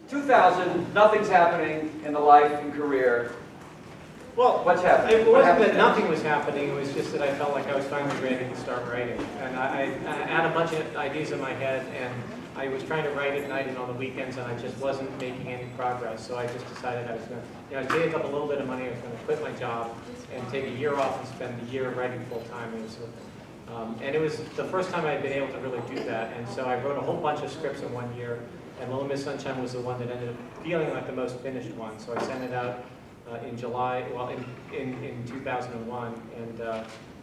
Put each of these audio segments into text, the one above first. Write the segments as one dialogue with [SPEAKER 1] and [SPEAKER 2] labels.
[SPEAKER 1] 2000, nothing's happening in the life and career.
[SPEAKER 2] Well,
[SPEAKER 1] what's happening?
[SPEAKER 2] It wasn't that nothing was happening, it was just that I felt like I was finally ready to start writing. And I had a bunch of ideas in my head, and I was trying to write at night and on the weekends, and I just wasn't making any progress. So I just decided I was going to, I saved up a little bit of money, I was going to quit my job and take a year off and spend the year writing full time. And it was the first time I had been able to really do that. And so I wrote a whole bunch of scripts in 1 year, and Little Miss Sunshine was the one that ended up feeling like the most finished one. So I sent it out in July, well, in 2001, and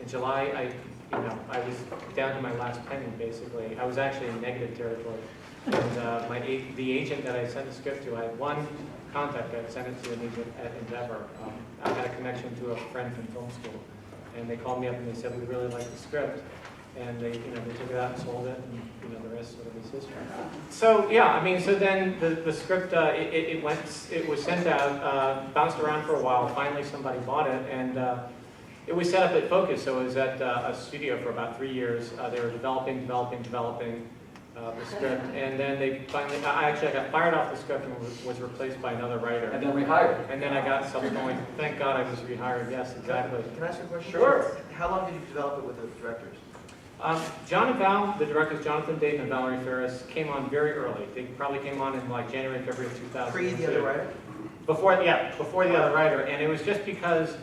[SPEAKER 2] in July, I was down to my last penny, basically. I was actually in negative territory. And the agent that I sent the script to, I had one contact. I sent it to an agent at Endeavor. I had a connection to a friend from film school, and they called me up and they said, we really like the script. And they took it out and sold it, and the rest sort of is history. So yeah, I mean, so then the script it was sent out, bounced around for a while. Finally, somebody bought it, and it was set up at Focus. So it was at a studio for about 3 years. They were developing the script, and then they finally. I got fired off the script and was replaced by another writer.
[SPEAKER 1] And then rehired.
[SPEAKER 2] And then I got something going. Thank God I was rehired. Yes, exactly.
[SPEAKER 3] Can I ask you a question?
[SPEAKER 1] Sure.
[SPEAKER 3] How long did you develop it with the directors?
[SPEAKER 2] John and Val, the directors, Jonathan Dayton and Valerie Ferris, came on very early. They probably came on in like January, February of 2000.
[SPEAKER 3] Pre the other writer?
[SPEAKER 2] Before the other writer. And it was just because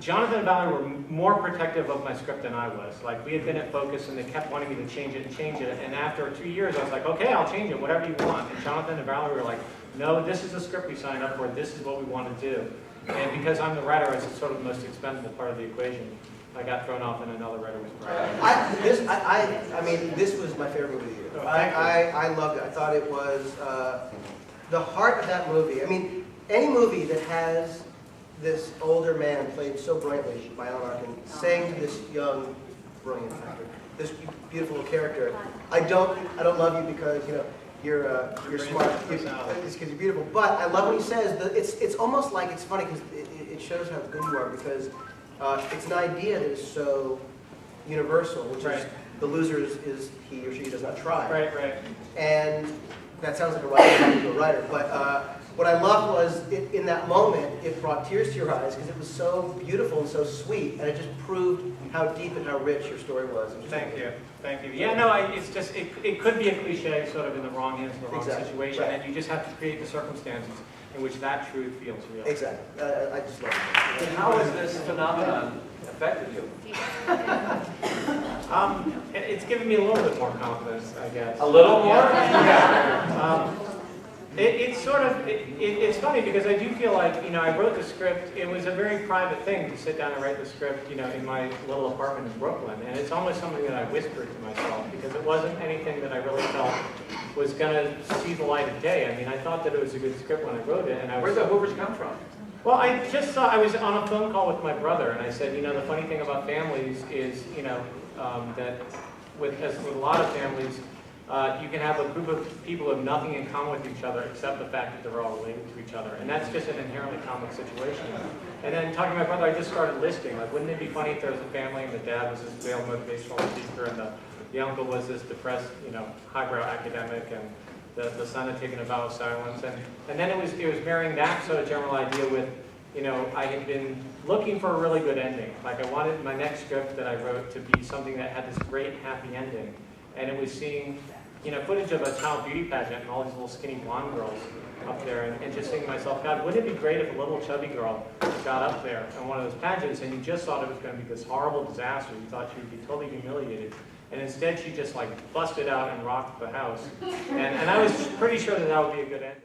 [SPEAKER 2] Jonathan and Valerie were more protective of my script than I was. Like, we had been at Focus and they kept wanting me to change it. And after 2 years, I was like, okay, I'll change it, whatever you want. And Jonathan and Valerie were like, no, this is the script we signed up for. This is what we want to do. And because I'm the writer, I was sort of the most expendable part of the equation. I got thrown off and another writer was writing.
[SPEAKER 3] I mean, this was my favorite movie of the year.
[SPEAKER 2] Oh,
[SPEAKER 3] I loved it. I thought it was the heart of that movie. I mean, any movie that has this older man played so brilliantly by Alan Arkin saying to this young, brilliant actor, this beautiful character, I don't love you because you're smart, it's because you're beautiful. But I love when he says that it's almost like it's funny because it shows how good you are because. It's an idea that is so universal, which is the loser is he or she does not try.
[SPEAKER 2] Right.
[SPEAKER 3] And that sounds like a writer talking to a writer. But what I loved was, in that moment, it brought tears to your eyes because it was so beautiful and so sweet, and it just proved how deep and how rich your story was.
[SPEAKER 2] Thank you. Yeah, no, it's just, it could be a cliche sort of in the wrong hands, in the wrong situation, and you just have to create the circumstances in which that truth feels real.
[SPEAKER 3] Exactly. I just love it.
[SPEAKER 1] And how has this phenomenon affected you?
[SPEAKER 2] It's given me a little bit more confidence, I guess.
[SPEAKER 1] A little more?
[SPEAKER 2] Yeah. It's funny because I do feel like, I wrote the script, it was a very private thing to sit down and write the script, in my little apartment in Brooklyn. And it's almost something that I whispered to myself because it wasn't anything that I really felt was going to see the light of day. I mean, I thought that it was a good script when I wrote it. And
[SPEAKER 1] Where'd the Hoovers come from?
[SPEAKER 2] Well, I just saw, I was on a phone call with my brother, and I said, the funny thing about families is, that as with a lot of families, you can have a group of people who have nothing in common with each other except the fact that they're all related to each other. And that's just an inherently common situation. And then talking to my brother, I just started listing, like, wouldn't it be funny if there was a family and the dad was this veiled motivational speaker and the uncle was this depressed, highbrow academic, and the son had taken a vow of silence. And then it was marrying that sort of general idea with, I had been looking for a really good ending. Like, I wanted my next script that I wrote to be something that had this great happy ending. And it was seeing, footage of a child beauty pageant and all these little skinny blonde girls up there, and just thinking to myself, God, wouldn't it be great if a little chubby girl got up there in one of those pageants and you just thought it was going to be this horrible disaster. You thought she would be totally humiliated. And instead she just like busted out and rocked the house. And I was pretty sure that would be a good ending.